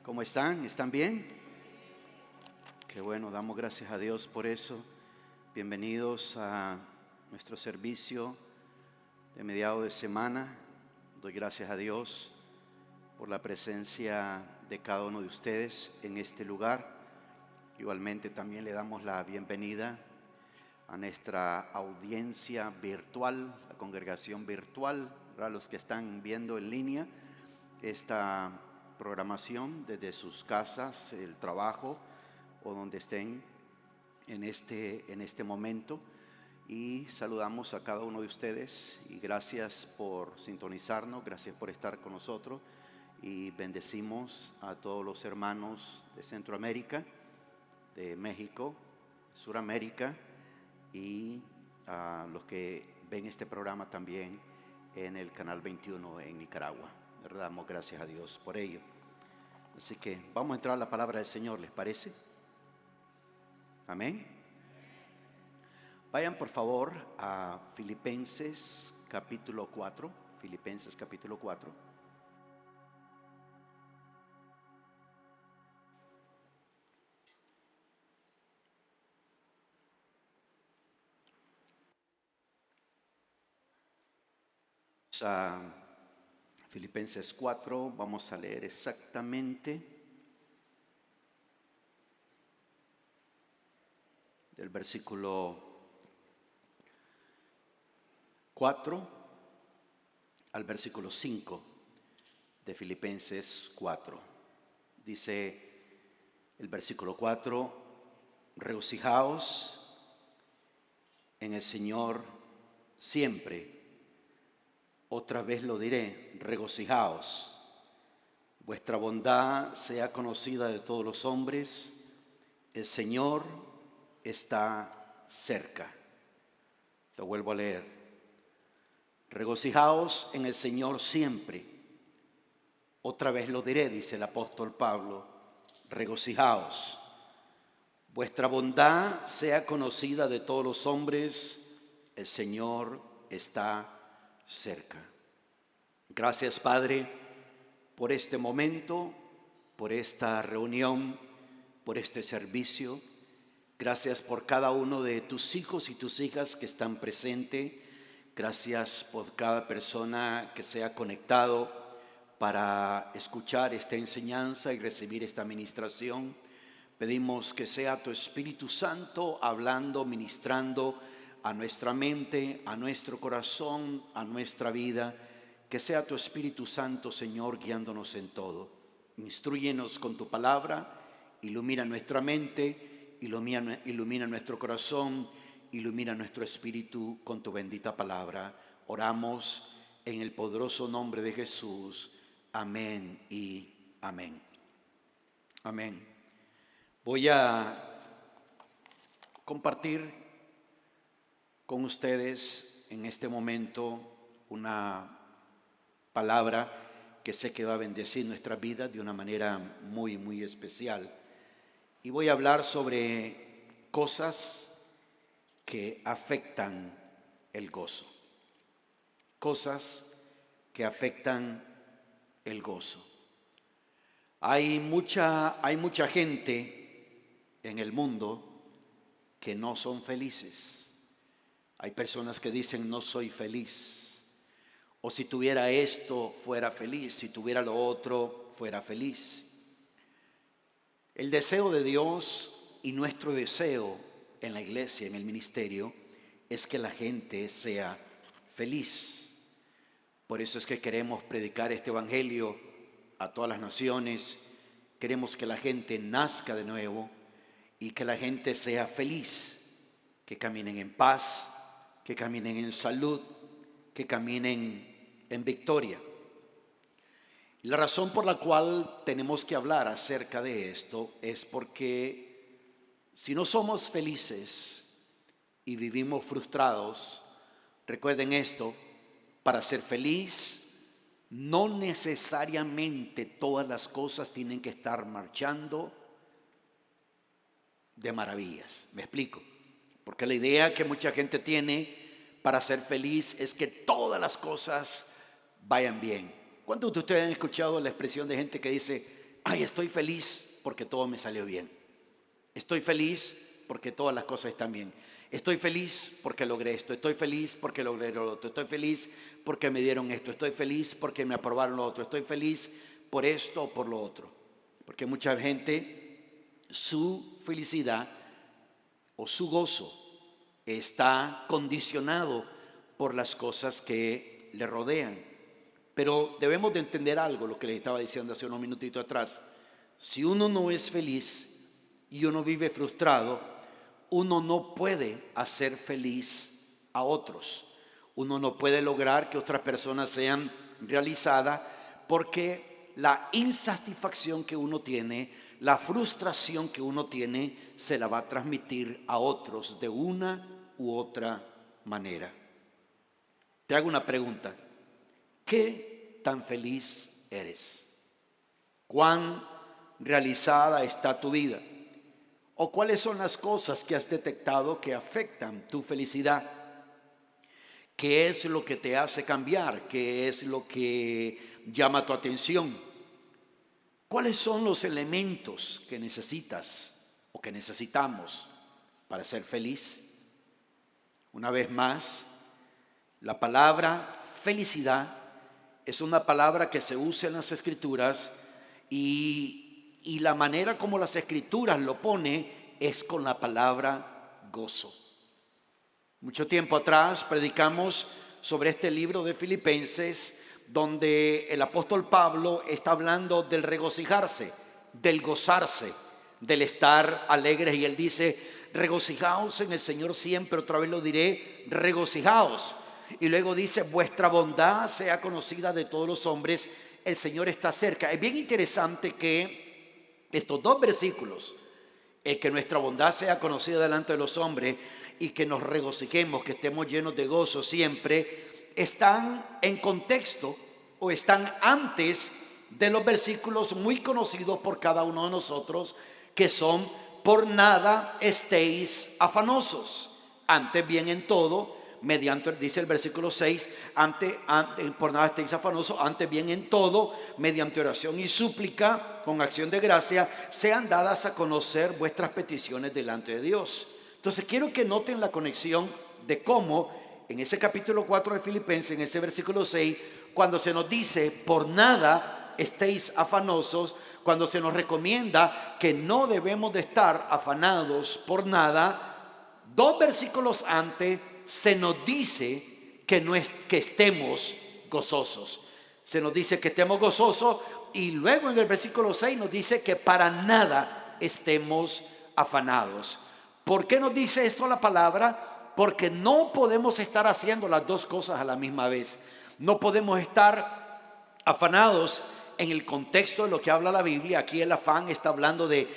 ¿Cómo están? ¿Están bien? Qué bueno, damos gracias a Dios por eso. Bienvenidos a nuestro servicio de mediados de semana. Doy gracias a Dios por la presencia de cada uno de ustedes en este lugar. Igualmente también le damos la bienvenida a nuestra audiencia virtual, la congregación virtual, para los que están viendo en línea esta programación desde sus casas, el trabajo o donde estén en este momento. Y saludamos a cada uno de ustedes y gracias por sintonizarnos, gracias por estar con nosotros y bendecimos a todos los hermanos de Centroamérica, de México, Suramérica y a los que ven este programa también en el Canal 21 en Nicaragua. Le damos gracias a Dios por ello. Así que vamos a entrar a la palabra del Señor, ¿les parece? Amén. Vayan por favor a Filipenses capítulo 4. Filipenses capítulo 4. Filipenses 4, vamos a leer exactamente del versículo 4 al versículo 5 de Filipenses 4. Dice el versículo 4: regocijaos en el Señor siempre. Otra vez lo diré, regocijaos. Vuestra bondad sea conocida de todos los hombres. El Señor está cerca. Lo vuelvo a leer. Regocijaos en el Señor siempre. Otra vez lo diré, dice el apóstol Pablo, regocijaos. Vuestra bondad sea conocida de todos los hombres. El Señor está cerca. Gracias, Padre, por este momento, por esta reunión, por este servicio. Gracias por cada uno de tus hijos y tus hijas que están presentes. Gracias por cada persona que se ha conectado para escuchar esta enseñanza y recibir esta ministración. Pedimos que sea tu Espíritu Santo hablando, ministrando a nuestra mente, a nuestro corazón, a nuestra vida. Que sea tu Espíritu Santo, Señor, guiándonos en todo. Instrúyenos con tu palabra, ilumina nuestra mente, ilumina nuestro corazón, ilumina nuestro espíritu con tu bendita palabra. Oramos en el poderoso nombre de Jesús. Amén y amén. Amén. Voy a compartir con ustedes en este momento una palabra que sé que va a bendecir nuestra vida de una manera muy, muy especial. Y voy a hablar sobre cosas que afectan el gozo. Cosas que afectan el gozo. Hay mucha gente en el mundo que no son felices. Hay personas que dicen no soy feliz, o si tuviera esto fuera feliz, si tuviera lo otro fuera feliz. El deseo de Dios y nuestro deseo en la iglesia, en el ministerio, es que la gente sea feliz. Por eso es que queremos predicar este evangelio a todas las naciones. Queremos que la gente nazca de nuevo y que la gente sea feliz, que caminen en paz, que caminen en salud, que caminen en victoria. Y la razón por la cual tenemos que hablar acerca de esto es porque si no somos felices y vivimos frustrados, recuerden esto, para ser feliz no necesariamente todas las cosas tienen que estar marchando de maravillas. ¿Me explico? Porque la idea que mucha gente tiene para ser feliz es que todas las cosas vayan bien. ¿Cuántos de ustedes han escuchado la expresión de gente que dice Ay, estoy feliz porque todo me salió bien. Estoy feliz porque todas las cosas están bien. Estoy feliz porque logré esto. Estoy feliz porque logré lo otro. Estoy feliz porque me dieron esto. Estoy feliz porque me aprobaron lo otro. Estoy feliz por esto o por lo otro. Porque mucha gente, su felicidad o su gozo está condicionado por las cosas que le rodean. Pero debemos de entender algo, lo que les estaba diciendo hace unos minutitos atrás. Si uno no es feliz y uno vive frustrado, uno no puede hacer feliz a otros. Uno no puede lograr que otras personas sean realizadas, porque la insatisfacción que uno tiene, la frustración que uno tiene, se la va a transmitir a otros de una u otra manera. Te hago una pregunta. ¿Qué tan feliz eres? ¿Cuán realizada está tu vida? ¿O cuáles son las cosas que has detectado que afectan tu felicidad? ¿Qué es lo que te hace cambiar? ¿Qué es lo que llama tu atención? ¿Cuáles son los elementos que necesitas o que necesitamos para ser feliz? Una vez más, la palabra felicidad es una palabra que se usa en las Escrituras y la manera como las Escrituras lo pone es con la palabra gozo. Mucho tiempo atrás predicamos sobre este libro de Filipenses, donde el apóstol Pablo está hablando del regocijarse, del gozarse, del estar alegres, y él dice: regocijaos en el Señor siempre. Otra vez lo diré, regocijaos. Y luego dice: vuestra bondad sea conocida de todos los hombres, el Señor está cerca. Es bien interesante que estos dos versículos, el que nuestra bondad sea conocida delante de los hombres y que nos regocijemos, que estemos llenos de gozo siempre, están en contexto o están antes de los versículos muy conocidos por cada uno de nosotros, que son: por nada estéis afanosos, antes bien en todo, mediante, dice el versículo 6, por nada estéis afanosos, antes bien en todo, mediante oración y súplica, con acción de gracia, sean dadas a conocer vuestras peticiones delante de Dios. Entonces quiero que noten la conexión de cómo en ese capítulo 4 de Filipenses, en ese versículo 6, cuando se nos dice por nada estéis afanosos, cuando se nos recomienda que no debemos de estar afanados por nada, dos versículos antes se nos dice que estemos gozosos. Se nos dice que estemos gozosos, y luego en el versículo 6 nos dice que para nada estemos afanados. ¿Por qué nos dice esto la palabra? Porque no podemos estar haciendo las dos cosas a la misma vez. No podemos estar afanados en el contexto de lo que habla la Biblia. Aquí el afán está hablando de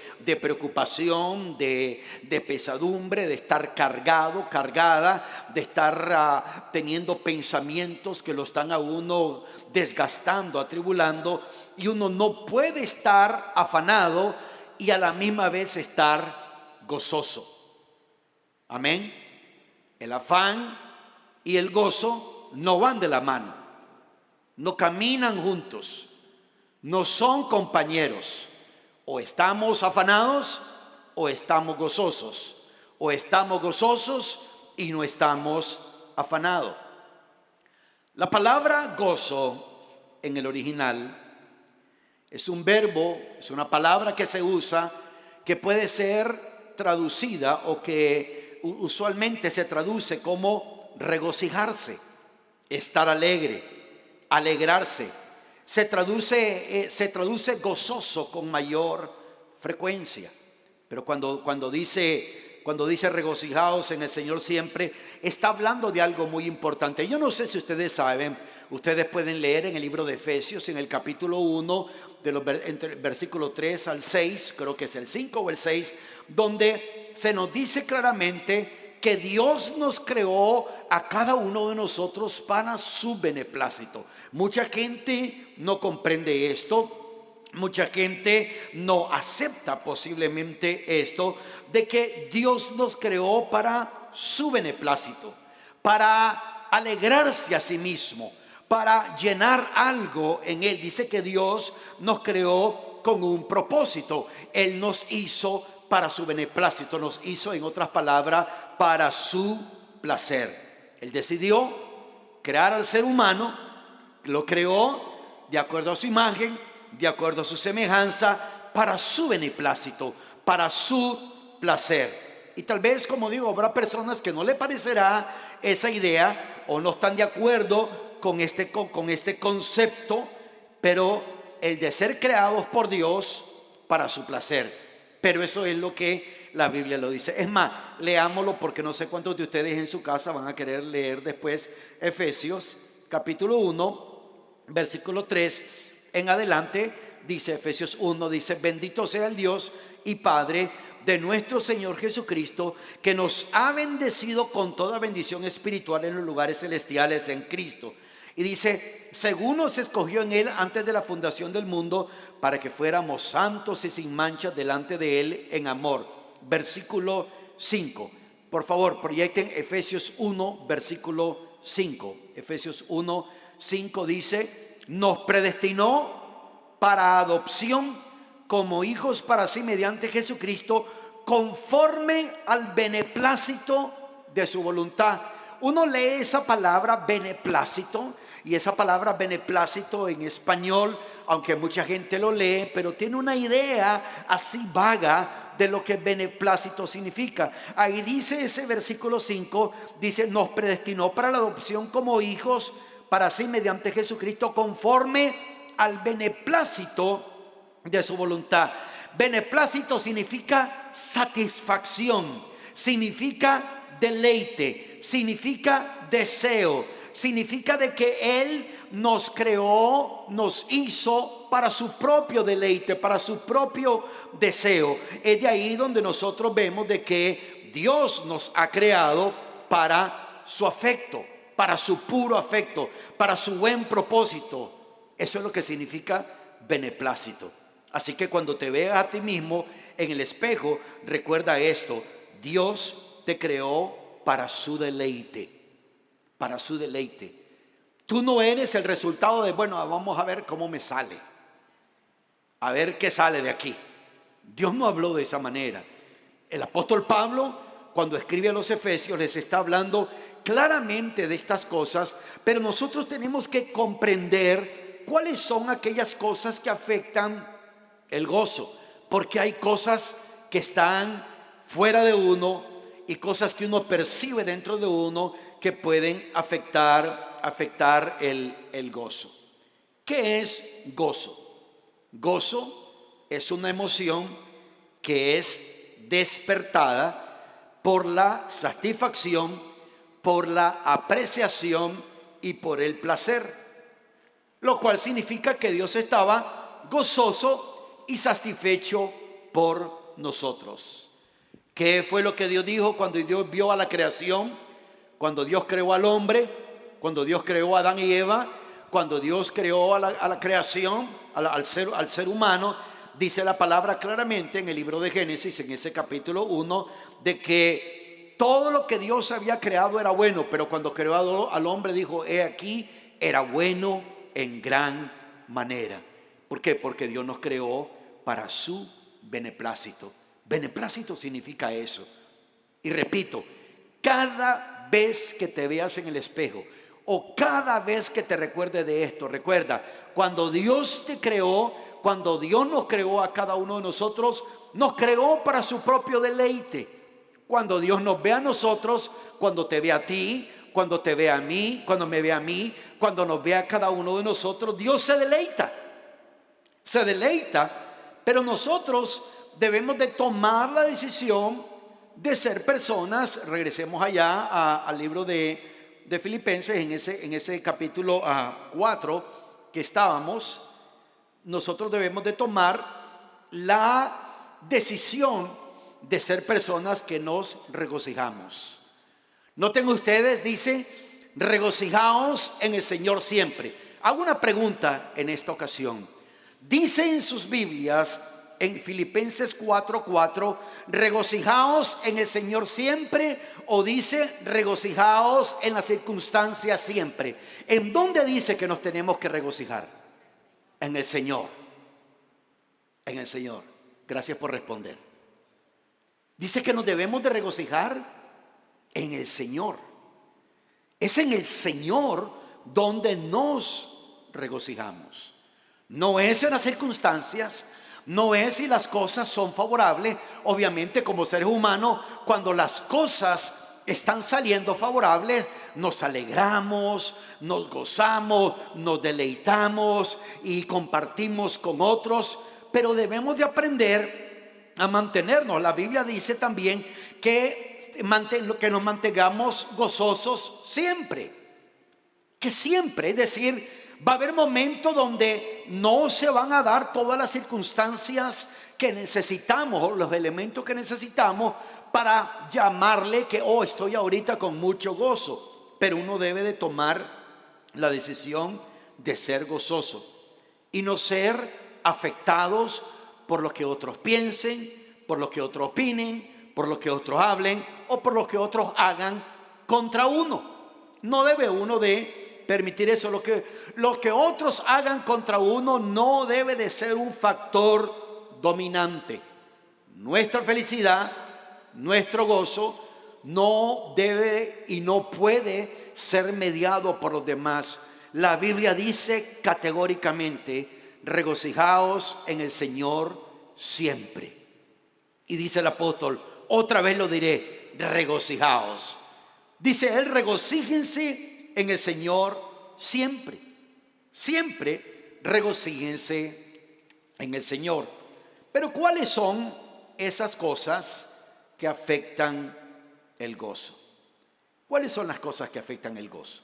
preocupación, de pesadumbre, de estar cargado, cargada, de estar teniendo pensamientos que lo están a uno desgastando, atribulando, y uno no puede estar afanado y a la misma vez estar gozoso. Amén. El afán y el gozo no van de la mano, no caminan juntos, no son compañeros. O estamos afanados o estamos gozosos, o estamos gozosos y no estamos afanados. La palabra gozo en el original es un verbo, es una palabra que se usa, que puede ser traducida o que usualmente se traduce como regocijarse, estar alegre, alegrarse. Se traduce gozoso con mayor frecuencia. Pero cuando dice regocijaos en el Señor siempre, está hablando de algo muy importante. Yo no sé si ustedes saben, ustedes pueden leer en el libro de Efesios, en el capítulo 1, entre el versículo 3 al 6, creo que es el 5 o el 6, donde se nos dice claramente que Dios nos creó a cada uno de nosotros para su beneplácito. Mucha gente no comprende esto, mucha gente no acepta posiblemente esto, de que Dios nos creó para su beneplácito, para alegrarse a sí mismo, para llenar algo en él. Dice que Dios nos creó con un propósito. Él nos hizo para su beneplácito, nos hizo, en otras palabras, para su placer. Él decidió crear al ser humano, lo creó de acuerdo a su imagen, de acuerdo a su semejanza, para su beneplácito, para su placer. Y tal vez, como digo, habrá personas que no le parecerá esa idea o no están de acuerdo con este concepto, pero el de ser creados por Dios para su placer. Pero eso es lo que la Biblia lo dice. Es más, leámoslo, porque no sé cuántos de ustedes en su casa van a querer leer después Efesios capítulo 1, versículo 3 en adelante. Dice Efesios 1, dice: bendito sea el Dios y Padre de nuestro Señor Jesucristo, que nos ha bendecido con toda bendición espiritual en los lugares celestiales en Cristo. Y dice: según nos escogió en Él antes de la fundación del mundo, para que fuéramos santos y sin mancha delante de Él en amor. Versículo 5. Por favor, proyecten Efesios 1, versículo 5. Efesios 1, 5 dice: nos predestinó para adopción como hijos para sí mediante Jesucristo, conforme al beneplácito de su voluntad. Uno lee esa palabra beneplácito, y esa palabra beneplácito en español, aunque mucha gente lo lee, pero tiene una idea así vaga de lo que beneplácito significa. Ahí dice ese versículo 5, dice: nos predestinó para la adopción como hijos para sí mediante Jesucristo, conforme al beneplácito de su voluntad. Beneplácito significa satisfacción, significa deleite, significa deseo, significa de que Él nos creó, nos hizo para su propio deleite, para su propio deseo. Es de ahí donde nosotros vemos de que Dios nos ha creado para su afecto, para su puro afecto, para su buen propósito. Eso es lo que significa beneplácito. Así que cuando te veas a ti mismo en el espejo, recuerda esto: Dios te creó para su deleite, para su deleite. Tú no eres el resultado de, bueno, vamos a ver cómo me sale, a ver qué sale de aquí. Dios no habló de esa manera. El apóstol Pablo, cuando escribe a los Efesios, les está hablando claramente de estas cosas, pero nosotros tenemos que comprender cuáles son aquellas cosas que afectan el gozo, porque hay cosas que están fuera de uno y cosas que uno percibe dentro de uno que pueden afectar el gozo. ¿Qué es gozo? Gozo es una emoción que es despertada por la satisfacción, por la apreciación y por el placer, lo cual significa que Dios estaba gozoso y satisfecho por nosotros. ¿Qué fue lo que Dios dijo cuando Dios vio a la creación? Cuando Dios creó al hombre, cuando Dios creó a Adán y Eva, cuando Dios creó a la creación, al ser humano, dice la palabra claramente en el libro de Génesis, en ese capítulo 1, de que todo lo que Dios había creado era bueno, pero cuando creó al hombre dijo: he aquí, era bueno en gran manera. ¿Por qué? Porque Dios nos creó para su beneplácito. Beneplácito significa eso. Y repito, cada vez que te veas en el espejo o cada vez que te recuerdes de esto, recuerda, cuando Dios te creó, cuando Dios nos creó a cada uno de nosotros, nos creó para su propio deleite. Cuando Dios nos ve a nosotros, cuando te ve a ti, cuando te ve a mí, cuando me ve a mí, cuando nos ve a cada uno de nosotros, Dios se deleita. Se deleita, pero nosotros debemos de tomar la decisión de ser personas. Regresemos allá al libro de Filipenses, en ese capítulo 4 que estábamos. Nosotros debemos de tomar la decisión de ser personas que nos regocijamos. Noten ustedes, dice: regocijaos en el Señor siempre. Hago una pregunta en esta ocasión. Dice en sus Biblias en Filipenses 4:4, regocijaos en el Señor siempre, o dice regocijaos en las circunstancias siempre. ¿En dónde dice que nos tenemos que regocijar? En el Señor. En el Señor. Gracias por responder. Dice que nos debemos de regocijar en el Señor. Es en el Señor donde nos regocijamos. No es en las circunstancias, no es si las cosas son favorables. Obviamente, como seres humanos, cuando las cosas están saliendo favorables, nos alegramos, nos gozamos, nos deleitamos y compartimos con otros. Pero debemos de aprender a mantenernos. La Biblia dice también que nos mantengamos gozosos siempre. Que siempre, es decir, va a haber momentos donde no se van a dar todas las circunstancias que necesitamos, o los elementos que necesitamos para llamarle que estoy ahorita con mucho gozo. Pero uno debe de tomar la decisión de ser gozoso y no ser afectados por lo que otros piensen, por lo que otros opinen, por lo que otros hablen o por lo que otros hagan contra uno. No debe uno de permitir eso. Lo que otros hagan contra uno no debe de ser un factor dominante. Nuestra felicidad, nuestro gozo no debe y no puede ser mediado por los demás. La Biblia dice categóricamente: regocijaos en el Señor siempre. Y dice el apóstol, otra vez lo diré, regocijaos. Dice él, regocíjense en el Señor siempre. Siempre regocíjense en el Señor. Pero ¿cuáles son esas cosas que afectan el gozo? ¿Cuáles son las cosas que afectan el gozo?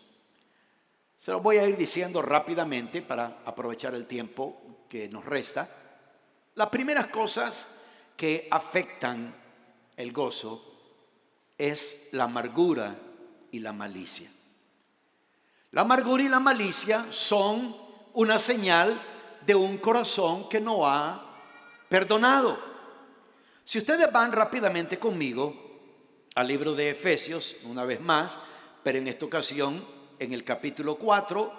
Se los voy a ir diciendo rápidamente para aprovechar el tiempo que nos resta. Las primeras cosas que afectan el gozo es la amargura y la malicia. La amargura y la malicia son una señal de un corazón que no ha perdonado. Si ustedes van rápidamente conmigo al libro de Efesios, una vez más, pero en esta ocasión en el capítulo 4,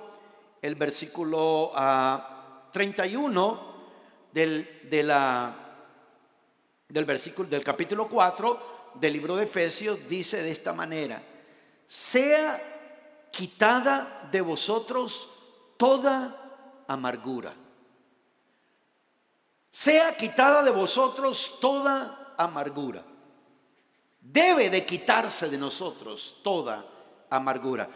el versículo 31 del capítulo 4 del libro de Efesios, dice de esta manera: sea quitada de vosotros toda amargura. Sea quitada de vosotros toda amargura. Debe de quitarse de nosotros toda amargura.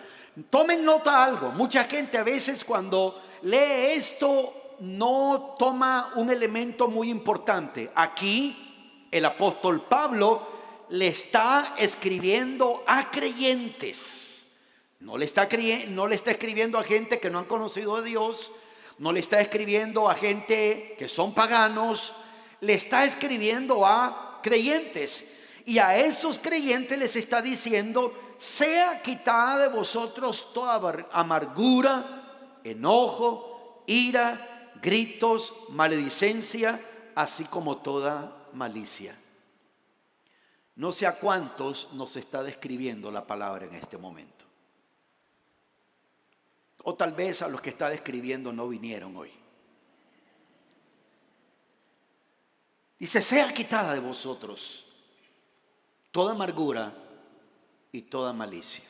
Tomen nota algo. Mucha gente a veces cuando lee esto no toma un elemento muy importante. Aquí el apóstol Pablo le está escribiendo a creyentes. No le está escribiendo a gente que no han conocido a Dios. No le está escribiendo a gente que son paganos. Le está escribiendo a creyentes. Y a esos creyentes les está diciendo: sea quitada de vosotros toda amargura, enojo, ira, gritos, maledicencia, así como toda malicia. No sé a cuántos nos está describiendo la palabra en este momento. O tal vez a los que está describiendo no vinieron hoy. Dice: sea quitada de vosotros toda amargura y toda malicia.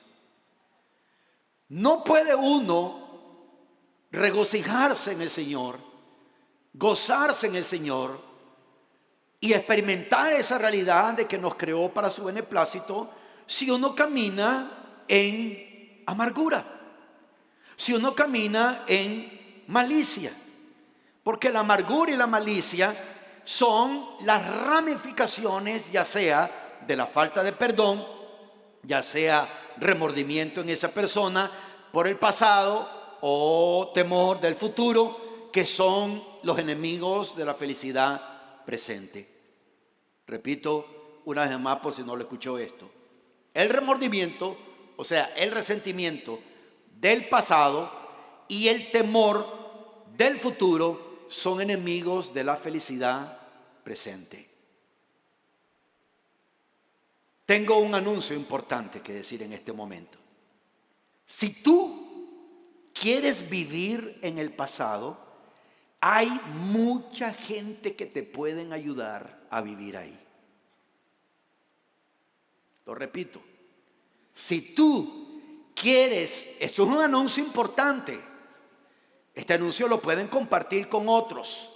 No puede uno regocijarse en el Señor, gozarse en el Señor y experimentar esa realidad de que nos creó para su beneplácito si uno camina en amargura, si uno camina en malicia. Porque la amargura y la malicia son las ramificaciones, ya sea de la falta de perdón, ya sea remordimiento en esa persona por el pasado o temor del futuro, que son los enemigos de la felicidad presente. Repito una vez más por si no lo escuchó esto: el remordimiento, o sea, el resentimiento del pasado y el temor del futuro son enemigos de la felicidad presente. Tengo un anuncio importante que decir en este momento. Si tú quieres vivir en el pasado, hay mucha gente que te pueden ayudar a vivir ahí. Lo repito. Si tú quieres, esto es un anuncio importante. Este anuncio lo pueden compartir con otros.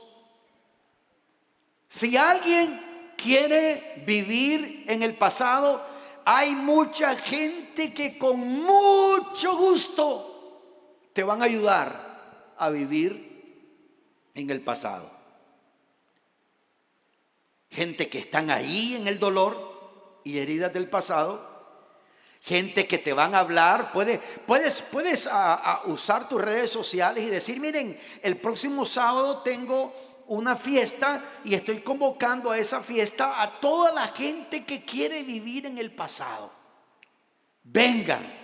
Si alguien quiere vivir en el pasado, hay mucha gente que con mucho gusto te van a ayudar a vivir en el pasado. Gente que están ahí en el dolor y heridas del pasado. Gente que te van a hablar. Puedes usar tus redes sociales y decir: miren, el próximo sábado tengo una fiesta y estoy convocando a esa fiesta a toda la gente que quiere vivir en el pasado. Vengan.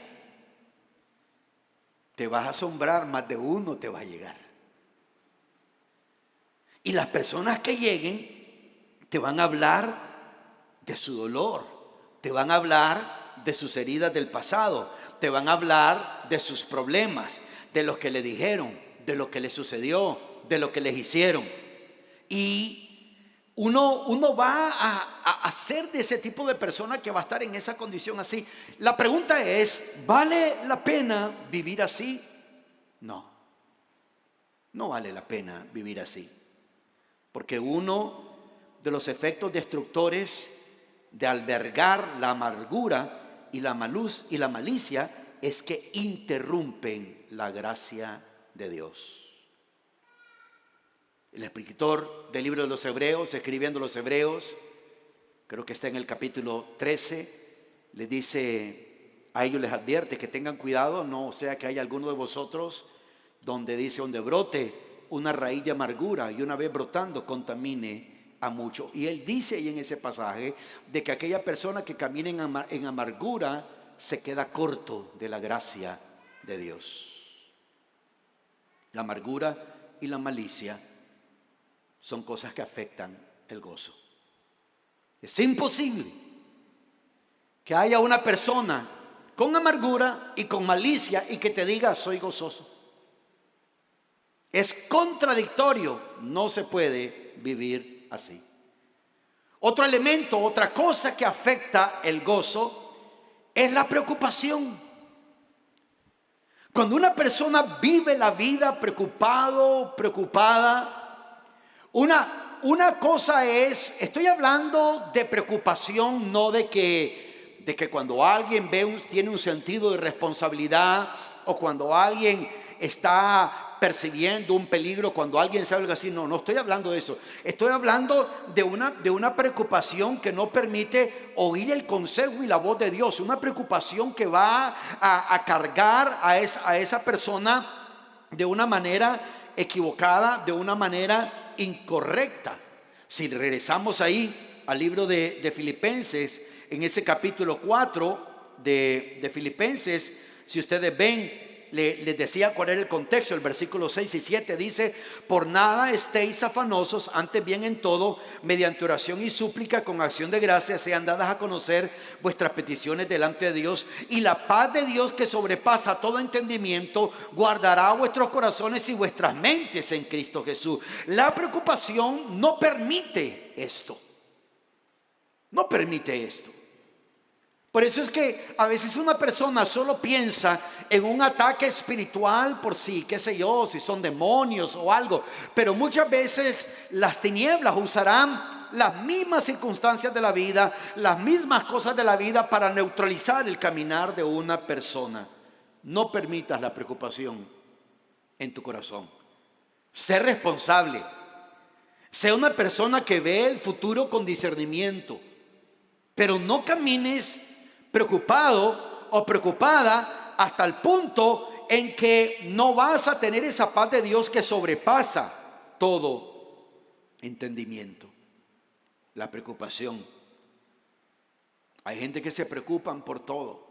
Te vas a asombrar, más de uno te va a llegar. Y las personas que lleguen te van a hablar de su dolor, te van a hablar de sus heridas del pasado, te van a hablar de sus problemas, de lo que le dijeron, de lo que le sucedió, de lo que les hicieron. Y uno va a ser de ese tipo de persona que va a estar en esa condición así. La pregunta es: ¿vale la pena vivir así? No vale la pena vivir así. Porque uno de los efectos destructores de albergar la amargura y la malicia es que interrumpen la gracia de Dios. El escritor del libro de los Hebreos, escribiendo los Hebreos, creo que está en el capítulo 13, le dice a ellos, les advierte que tengan cuidado, no sea que haya alguno de vosotros donde brote una raíz de amargura y una vez brotando contamine a mucho. Y él dice ahí en ese pasaje de que aquella persona que camina en amargura se queda corto de la gracia de Dios. La amargura y la malicia son cosas que afectan el gozo. Es imposible que haya una persona con amargura y con malicia y que te diga: soy gozoso. Es contradictorio, no se puede vivir así. Otro elemento, otra cosa que afecta el gozo es la preocupación. Cuando una persona vive la vida preocupada, una cosa es, estoy hablando de preocupación, no de que cuando alguien tiene un sentido de responsabilidad, o cuando alguien está percibiendo un peligro, cuando alguien sabe algo así. No estoy hablando de eso. Estoy hablando de una preocupación que no permite oír el consejo y la voz de Dios. Una preocupación que va a cargar a esa persona de una manera equivocada, de una manera incorrecta. Si regresamos ahí al libro de Filipenses, en ese capítulo 4 de Filipenses, si ustedes ven, les decía cuál era el contexto. El versículo 6 y 7 dice: por nada estéis afanosos, antes bien en todo, mediante oración y súplica, con acción de gracias, sean dadas a conocer vuestras peticiones delante de Dios, y la paz de Dios, que sobrepasa todo entendimiento, guardará vuestros corazones y vuestras mentes en Cristo Jesús. La preocupación no permite esto. No permite esto. Por eso es que a veces una persona solo piensa en un ataque espiritual por si, qué sé yo, si son demonios o algo. Pero muchas veces las tinieblas usarán las mismas circunstancias de la vida, las mismas cosas de la vida para neutralizar el caminar de una persona. No permitas la preocupación en tu corazón. Sé responsable. Sé una persona que ve el futuro con discernimiento. Pero no camines preocupado o preocupada hasta el punto en que no vas a tener esa paz de Dios que sobrepasa todo entendimiento. La preocupación. Hay gente que se preocupan por todo.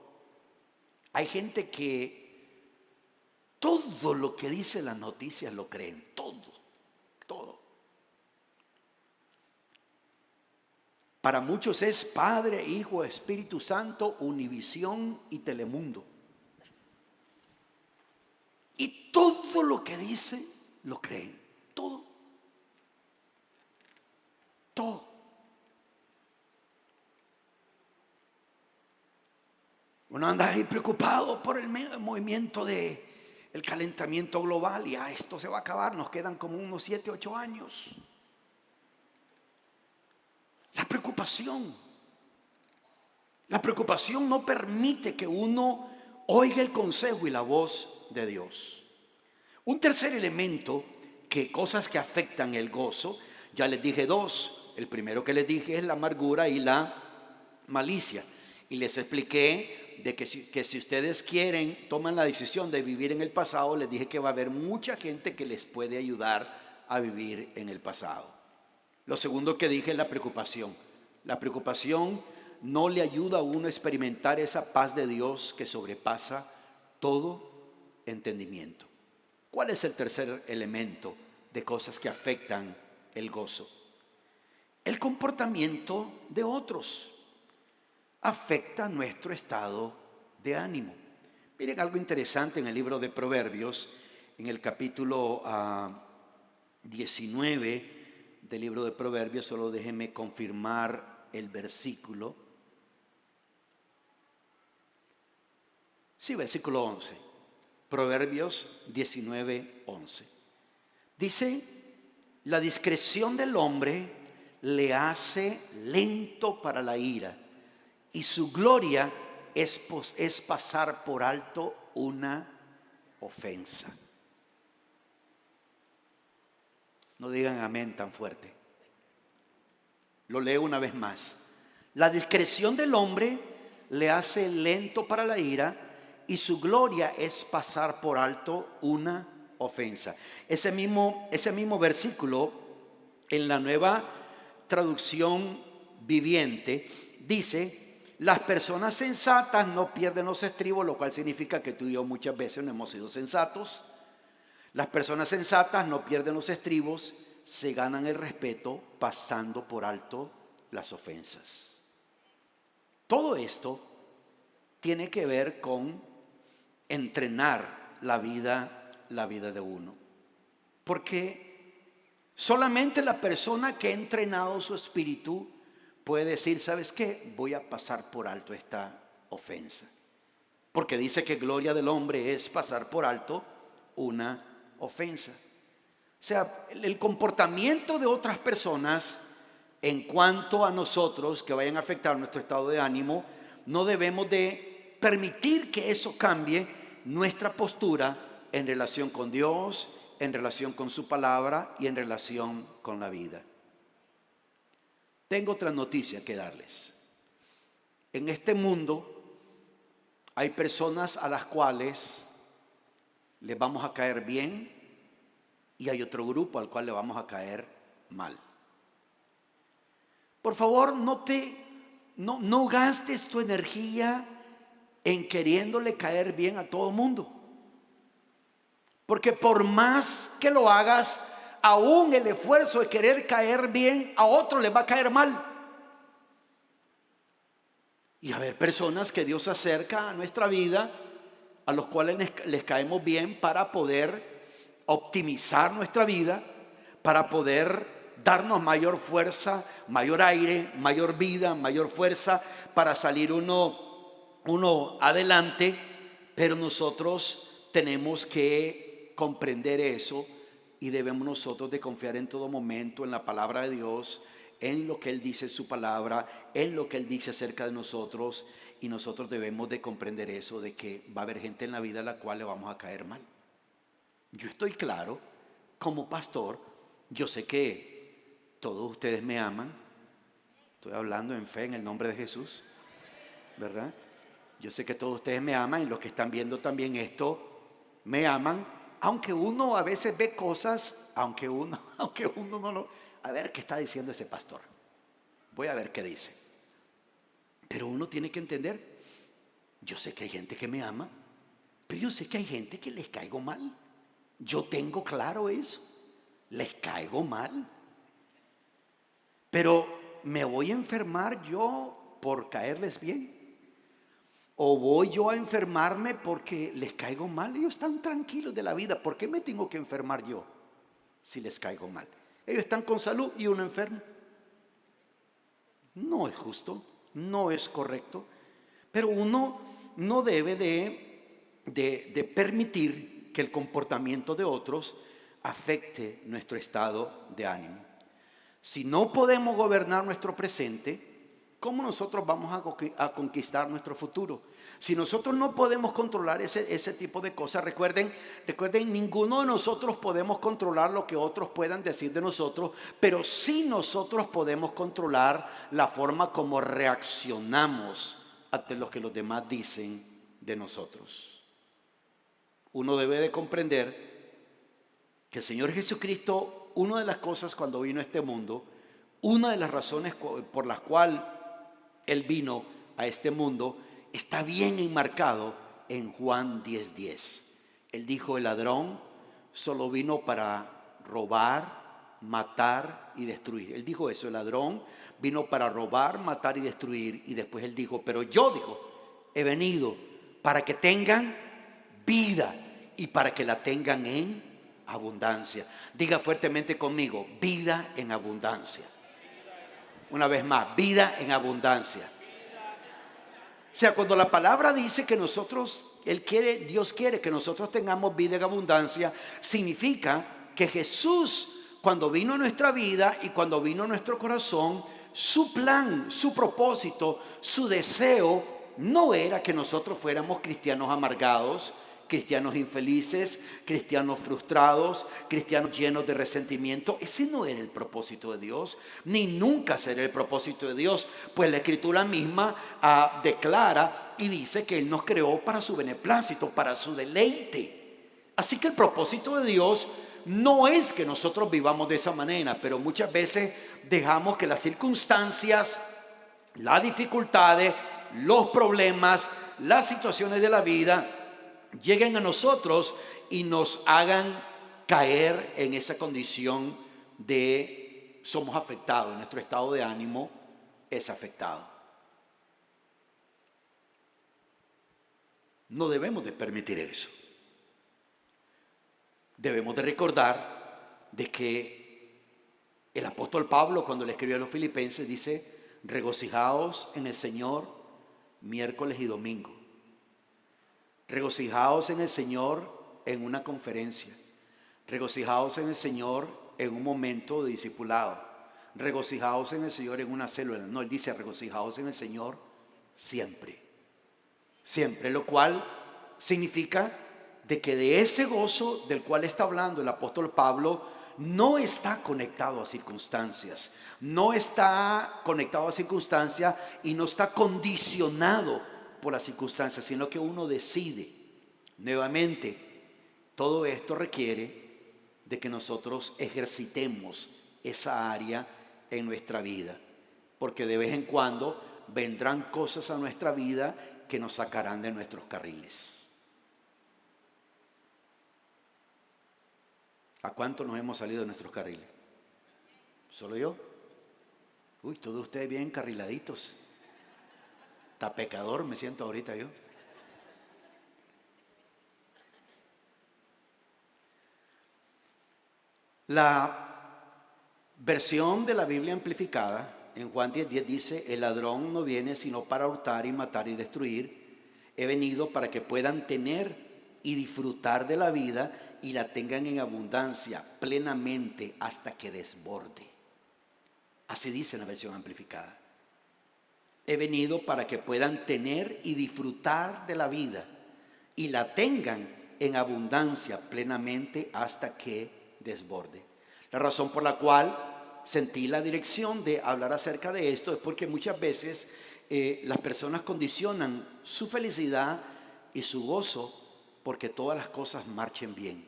Hay gente que todo lo que dice las noticias lo creen, todo. Para muchos es Padre, Hijo, Espíritu Santo, Univisión y Telemundo. Y todo lo que dice lo creen. Todo. Todo. Uno anda ahí preocupado por el movimiento del calentamiento global. Y esto se va a acabar. Nos quedan como unos 7, 8 años. La preocupación no permite que uno oiga el consejo y la voz de Dios. Un tercer elemento, cosas que afectan el gozo, ya les dije 2. El primero que les dije es la amargura y la malicia. Y les expliqué de que si ustedes toman la decisión de vivir en el pasado, les dije que va a haber mucha gente que les puede ayudar a vivir en el pasado. Lo segundo que dije es la preocupación. La preocupación no le ayuda a uno a experimentar esa paz de Dios que sobrepasa todo entendimiento. ¿Cuál es el tercer elemento de cosas que afectan el gozo? El comportamiento de otros afecta nuestro estado de ánimo. Miren algo interesante en el libro de Proverbios, en el capítulo 19 del libro de Proverbios. Solo déjenme confirmar el versículo. Sí, versículo 11. Proverbios 19:11. Dice: la discreción del hombre le hace lento para la ira, y su gloria es pasar por alto una ofensa. No digan amén tan fuerte. Lo leo una vez más. La discreción del hombre le hace lento para la ira, y su gloria es pasar por alto una ofensa. Ese mismo versículo en la Nueva Traducción Viviente dice: las personas sensatas no pierden los estribos, lo cual significa que tú y yo muchas veces no hemos sido sensatos. Las personas sensatas no pierden los estribos, se ganan el respeto pasando por alto las ofensas. Todo esto tiene que ver con entrenar la vida de uno. Porque solamente la persona que ha entrenado su espíritu puede decir: ¿sabes qué? Voy a pasar por alto esta ofensa. Porque dice que gloria del hombre es pasar por alto una ofensa. O sea, el comportamiento de otras personas en cuanto a nosotros que vayan a afectar nuestro estado de ánimo, no debemos de permitir que eso cambie nuestra postura en relación con Dios, en relación con su palabra y en relación con la vida. Tengo otra noticia que darles. En este mundo hay personas a las cuales les vamos a caer bien, y hay otro grupo al cual le vamos a caer mal. Por favor, no gastes tu energía en queriéndole caer bien a todo el mundo. Porque por más que lo hagas, aún el esfuerzo de querer caer bien a otro le va a caer mal. Y a haber personas que Dios acerca a nuestra vida, a los cuales les caemos bien para poder optimizar nuestra vida, para poder darnos mayor fuerza, mayor aire, mayor vida, mayor fuerza para salir uno adelante. Pero nosotros tenemos que comprender eso, y debemos nosotros de confiar en todo momento en la palabra de Dios, en lo que Él dice en su palabra, en lo que Él dice acerca de nosotros. Y nosotros debemos de comprender eso, de que va a haber gente en la vida a la cual le vamos a caer mal. Yo estoy claro, como pastor, yo sé que todos ustedes me aman. Estoy hablando en fe en el nombre de Jesús, ¿verdad? Yo sé que todos ustedes me aman, y los que están viendo también esto me aman, aunque uno a veces ve cosas, aunque uno no lo... A ver qué está diciendo ese pastor. Voy a ver qué dice. Pero uno tiene que entender, yo sé que hay gente que me ama, pero yo sé que hay gente que les caigo mal. Yo tengo claro eso. Les caigo mal. Pero ¿me voy a enfermar yo por caerles bien? ¿O voy yo a enfermarme porque les caigo mal? Ellos están tranquilos de la vida. ¿Por qué me tengo que enfermar yo si les caigo mal? Ellos están con salud y uno enfermo. No es justo, no es correcto. Pero uno no debe de permitir que el comportamiento de otros afecte nuestro estado de ánimo. Si no podemos gobernar nuestro presente, ¿cómo nosotros vamos a conquistar nuestro futuro? Si nosotros no podemos controlar ese tipo de cosas, recuerden, ninguno de nosotros podemos controlar lo que otros puedan decir de nosotros, pero sí nosotros podemos controlar la forma como reaccionamos ante lo que los demás dicen de nosotros. Uno debe de comprender que el Señor Jesucristo, una de las cosas cuando vino a este mundo, una de las razones por las cuales Él vino a este mundo, está bien enmarcado en Juan 10:10. Él dijo: el ladrón solo vino para robar, matar y destruir. Él dijo eso: el ladrón vino para robar, matar y destruir. Y después Él dijo: pero yo, dijo, he venido para que tengan vida y para que la tengan en abundancia. Diga fuertemente conmigo: vida en abundancia. Una vez más, vida en abundancia. O sea, cuando la palabra dice que nosotros, Dios quiere que nosotros tengamos vida en abundancia, significa que Jesús, cuando vino a nuestra vida y cuando vino a nuestro corazón, su plan, su propósito, su deseo no era que nosotros fuéramos cristianos amargados, cristianos infelices, cristianos frustrados, cristianos llenos de resentimiento. Ese no era el propósito de Dios, ni nunca será el propósito de Dios, pues la Escritura misma declara y dice que Él nos creó para su beneplácito, para su deleite. Así que el propósito de Dios no es que nosotros vivamos de esa manera, pero muchas veces dejamos que las circunstancias, las dificultades, los problemas, las situaciones de la vida lleguen a nosotros y nos hagan caer en esa condición de somos afectados, nuestro estado de ánimo es afectado. No debemos de permitir eso. Debemos de recordar de que el apóstol Pablo, cuando le escribió a los filipenses, dice: regocijaos en el Señor miércoles y domingo. Regocijaos en el Señor en una conferencia. Regocijaos en el Señor en un momento de discipulado. Regocijaos en el Señor en una célula. No, Él dice: regocijaos en el Señor siempre. Siempre, lo cual significa de que de ese gozo del cual está hablando el apóstol Pablo no está conectado a circunstancias. No está conectado a circunstancias y no está condicionado por las circunstancias, sino que uno decide. Nuevamente, todo esto requiere de que nosotros ejercitemos esa área en nuestra vida, porque de vez en cuando vendrán cosas a nuestra vida que nos sacarán de nuestros carriles. ¿A cuánto nos hemos salido de nuestros carriles? ¿Solo yo? Uy, todos ustedes bien encarriladitos. Está pecador me siento ahorita yo. La versión de la Biblia amplificada en Juan 10:10 dice: el ladrón no viene sino para hurtar y matar y destruir. He venido para que puedan tener y disfrutar de la vida y la tengan en abundancia, plenamente, hasta que desborde. Así dice la versión amplificada. He venido para que puedan tener y disfrutar de la vida y la tengan en abundancia plenamente hasta que desborde. La razón por la cual sentí la dirección de hablar acerca de esto es porque muchas veces las personas condicionan su felicidad y su gozo porque todas las cosas marchen bien.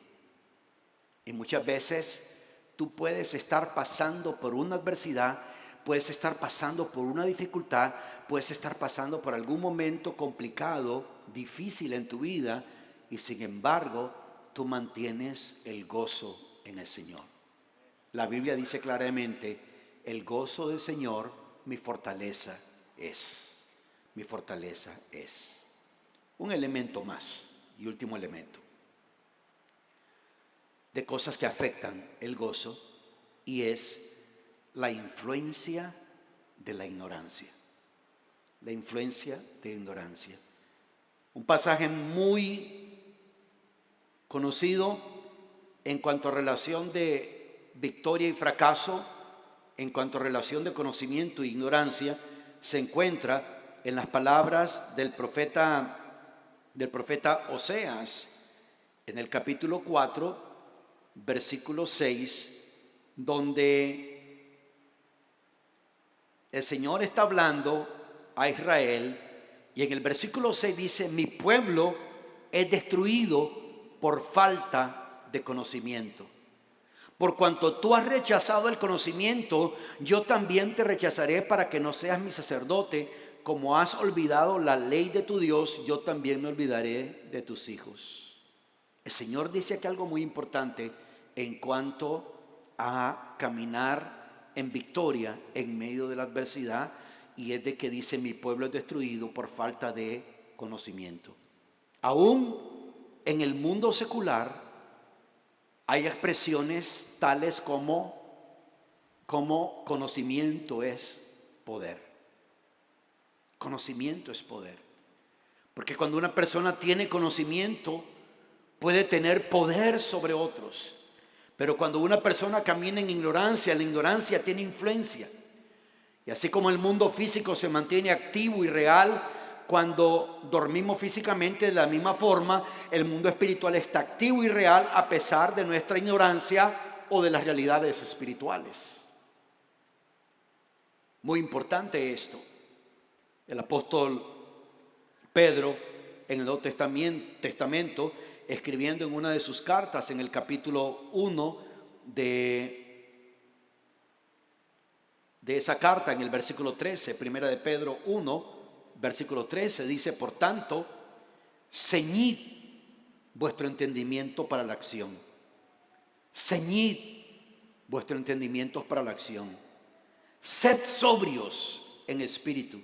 Y muchas veces tú puedes estar pasando por una adversidad, puedes estar pasando por una dificultad, puedes estar pasando por algún momento complicado, difícil en tu vida, y sin embargo tú mantienes el gozo en el Señor. La Biblia dice claramente: el gozo del Señor mi fortaleza es. Mi fortaleza es. Un elemento más y último elemento de cosas que afectan el gozo, y es la influencia de la ignorancia. La influencia de ignorancia. Un pasaje muy conocido en cuanto a relación de victoria y fracaso, en cuanto a relación de conocimiento e ignorancia, se encuentra en las palabras del profeta Oseas, en el capítulo 4, versículo 6, donde el Señor está hablando a Israel, y en el versículo 6 dice: mi pueblo es destruido por falta de conocimiento. Por cuanto tú has rechazado el conocimiento, yo también te rechazaré para que no seas mi sacerdote. Como has olvidado la ley de tu Dios, yo también me olvidaré de tus hijos. El Señor dice aquí algo muy importante en cuanto a caminar en victoria en medio de la adversidad, y es de que dice: mi pueblo es destruido por falta de conocimiento. Aún en el mundo secular hay expresiones tales como conocimiento es poder. Conocimiento es poder. Porque cuando una persona tiene conocimiento, puede tener poder sobre otros. Pero cuando una persona camina en ignorancia, la ignorancia tiene influencia. Y así como el mundo físico se mantiene activo y real cuando dormimos físicamente, de la misma forma el mundo espiritual está activo y real a pesar de nuestra ignorancia o de las realidades espirituales. Muy importante esto. El apóstol Pedro, en el Nuevo Testamento, escribiendo en una de sus cartas, en el capítulo 1 de esa carta, en el versículo 13, primera de Pedro 1, versículo 13, dice: por tanto, ceñid vuestro entendimiento para la acción. Ceñid vuestro entendimiento para la acción. Sed sobrios en espíritu.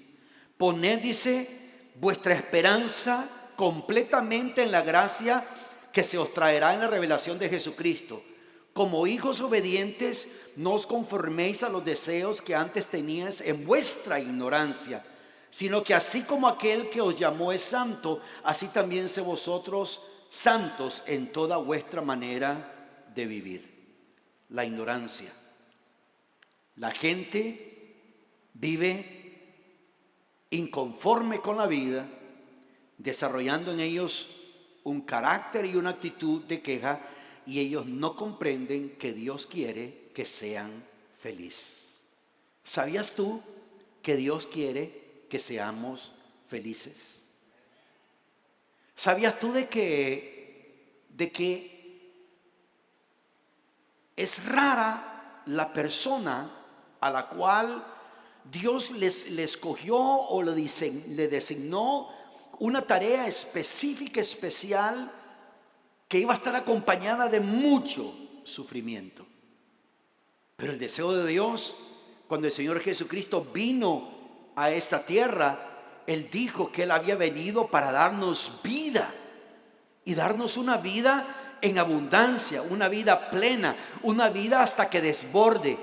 Poned, dice, vuestra esperanza completamente en la gracia que se os traerá en la revelación de Jesucristo. Como hijos obedientes, no os conforméis a los deseos que antes teníais en vuestra ignorancia, sino que así como aquel que os llamó es santo, así también sé vosotros santos en toda vuestra manera de vivir. La ignorancia. La gente vive inconforme con la vida, desarrollando en ellos un carácter y una actitud de queja, y ellos no comprenden que Dios quiere que sean felices. ¿Sabías tú que Dios quiere que seamos felices? ¿Sabías tú de que es rara la persona a la cual Dios le escogió o le designó una tarea específica, especial, que iba a estar acompañada de mucho sufrimiento? Pero el deseo de Dios, cuando el Señor Jesucristo vino a esta tierra, Él dijo que Él había venido para darnos vida, y darnos una vida en abundancia, una vida plena, una vida hasta que desborde.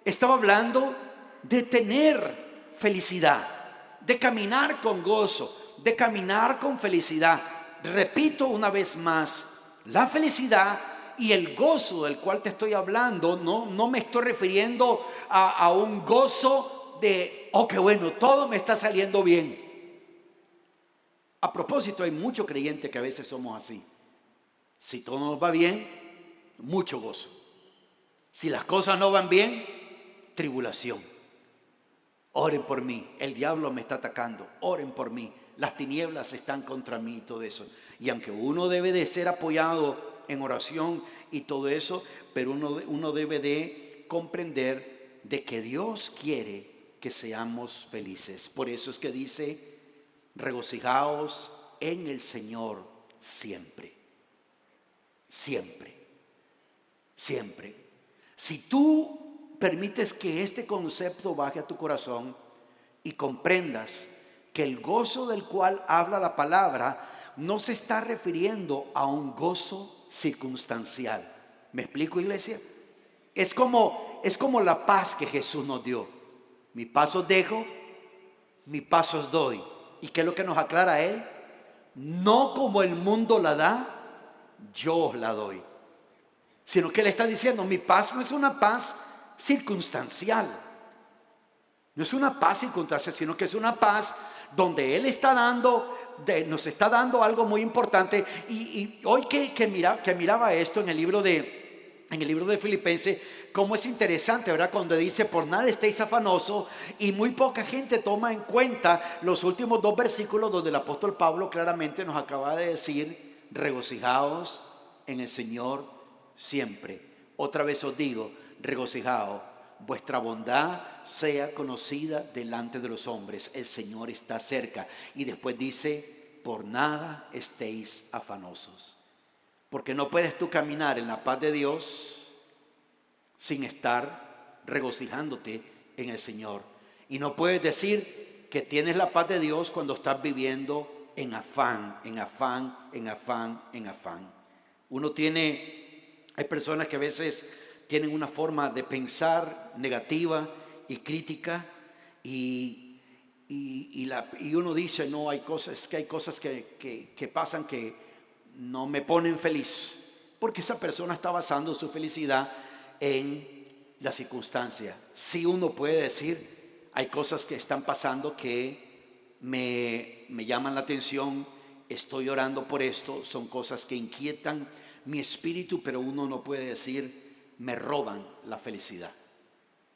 Estaba hablando de tener felicidad, de caminar con gozo, de caminar con felicidad. Repito una vez más, la felicidad y el gozo del cual te estoy hablando, no me estoy refiriendo a un gozo de, oh, qué bueno, todo me está saliendo bien. A propósito, hay muchos creyentes que a veces somos así. Si todo nos va bien, mucho gozo. Si las cosas no van bien, tribulación. Oren por mí, el diablo me está atacando, oren por mí, las tinieblas están contra mí y todo eso. Y aunque uno debe de ser apoyado en oración y todo eso, pero uno debe de comprender de que Dios quiere que seamos felices. Por eso es que dice: regocijaos en el Señor siempre. Siempre. Siempre. Si tú permites que este concepto baje a tu corazón y comprendas que el gozo del cual habla la palabra no se está refiriendo a un gozo circunstancial. ¿Me explico, iglesia? Es como la paz que Jesús nos dio. Mi paz os dejo, mi paz os doy. ¿Y qué es lo que nos aclara Él? No como el mundo la da, yo os la doy. Sino que Él está diciendo, mi paz no es una paz circunstancial. No es una paz circunstancial, sino que es una paz donde Él está nos está dando algo muy importante. Y hoy que miraba esto en el libro de Filipenses, cómo es interesante, ¿verdad? Cuando dice, por nada estéis afanosos, y muy poca gente toma en cuenta los últimos 2 versículos donde el apóstol Pablo claramente nos acaba de decir, regocijaos en el Señor siempre. Otra vez os digo, regocijaos, vuestra bondad sea conocida delante de los hombres, el Señor está cerca. Y después dice, por nada estéis afanosos, porque no puedes tú caminar en la paz de Dios sin estar regocijándote en el Señor. Y no puedes decir que tienes la paz de Dios cuando estás viviendo en afán, en afán, en afán, en afán. Hay personas que a veces tienen una forma de pensar negativa y crítica y uno dice, no, hay cosas que pasan que no me ponen feliz, porque esa persona está basando su felicidad en la circunstancia. Sí, uno puede decir, hay cosas que están pasando que me llaman la atención, estoy orando por esto, son cosas que inquietan mi espíritu, pero uno no puede decir, me roban la felicidad,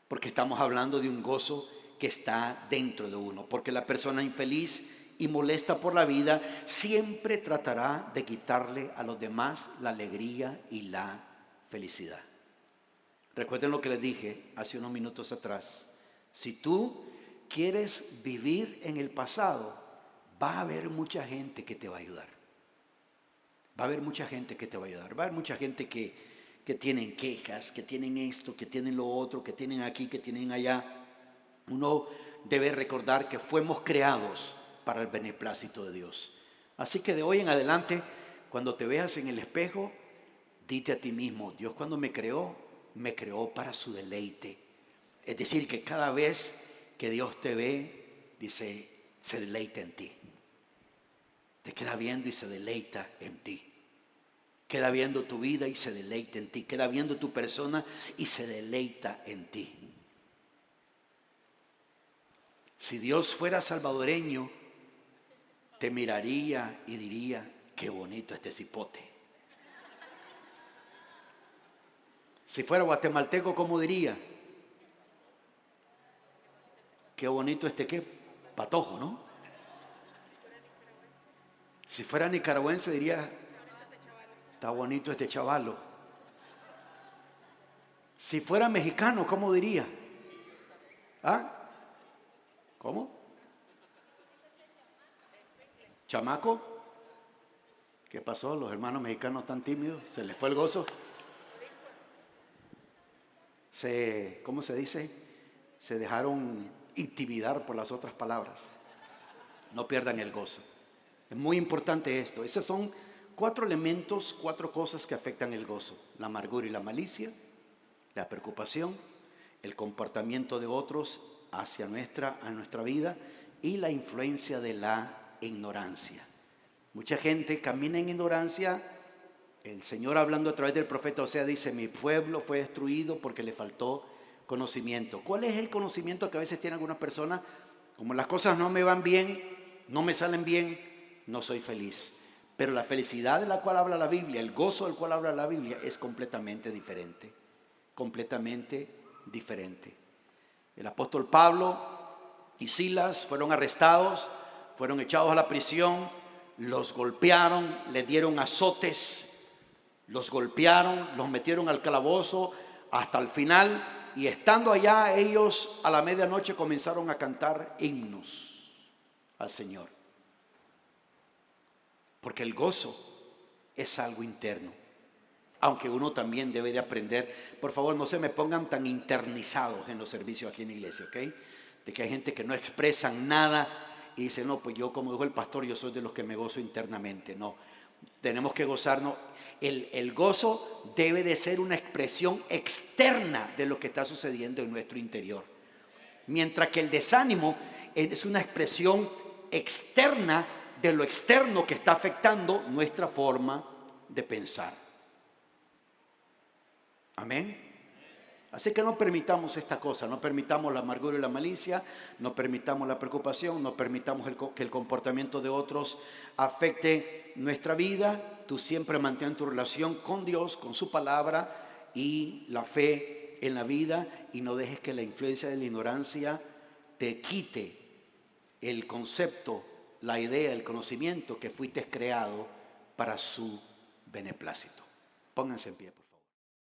porque estamos hablando de un gozo que está dentro de uno, porque la persona infeliz y molesta por la vida siempre tratará de quitarle a los demás la alegría y la felicidad. Recuerden lo que les dije hace unos minutos atrás. Si tú quieres vivir en el pasado, va a haber mucha gente que te va a ayudar. Va a haber mucha gente que te va a ayudar. Va a haber mucha gente que tienen quejas, que tienen esto, que tienen lo otro, que tienen aquí, que tienen allá. Uno debe recordar que fuimos creados para el beneplácito de Dios. Así que de hoy en adelante, cuando te veas en el espejo, dite a ti mismo, Dios cuando me creó para su deleite. Es decir, que cada vez que Dios te ve, dice, se deleita en ti. Te queda viendo y se deleita en ti. Queda viendo tu vida y se deleita en ti. Queda viendo tu persona y se deleita en ti. Si Dios fuera salvadoreño, te miraría y diría, qué bonito este cipote. Si fuera guatemalteco, ¿cómo diría? Qué bonito este qué, patojo, ¿no? Si fuera nicaragüense diría, está bonito este chavalo. Si fuera mexicano, ¿cómo diría? ¿Ah? ¿Cómo? ¿Chamaco? ¿Qué pasó? Los hermanos mexicanos tan tímidos, ¿se les fue el gozo? ¿Cómo se dice? Se dejaron intimidar por las otras palabras. No pierdan el gozo. Es muy importante esto. Esos son 4 elementos, 4 cosas que afectan el gozo: la amargura y la malicia, la preocupación, el comportamiento de otros hacia nuestra vida y la influencia de la ignorancia. Mucha gente camina en ignorancia. El Señor, hablando a través del profeta Oseas, dice, mi pueblo fue destruido porque le faltó conocimiento. ¿Cuál es el conocimiento que a veces tienen algunas personas? Como las cosas no me van bien, no me salen bien, no soy feliz. Pero la felicidad de la cual habla la Biblia, el gozo del cual habla la Biblia, es completamente diferente. Completamente diferente. El apóstol Pablo y Silas fueron arrestados, fueron echados a la prisión, los golpearon, les dieron azotes, los golpearon, los metieron al calabozo hasta el final, y estando allá ellos a la medianoche comenzaron a cantar himnos al Señor. Porque el gozo es algo interno. aunque uno también debe de aprender. Por favor, no se me pongan tan internizados en los servicios aquí en la iglesia, ¿ok? De que hay gente que no expresan nada y dice, no, pues yo, como dijo el pastor, yo soy de los que me gozo internamente. No, tenemos que gozarnos. El gozo debe de ser una expresión externa de lo que está sucediendo en nuestro interior. Mientras que el desánimo es una expresión externa de lo externo que está afectando nuestra forma de pensar. Amén. Así que no permitamos esta cosa, no permitamos la amargura y la malicia, no permitamos la preocupación, no permitamos que el comportamiento de otros afecte nuestra vida. Tú siempre mantén tu relación con Dios, con su palabra y la fe en la vida, y no dejes que la influencia de la ignorancia te quite el concepto, la idea, el conocimiento que fuiste creado para su beneplácito. Pónganse en pie, por favor.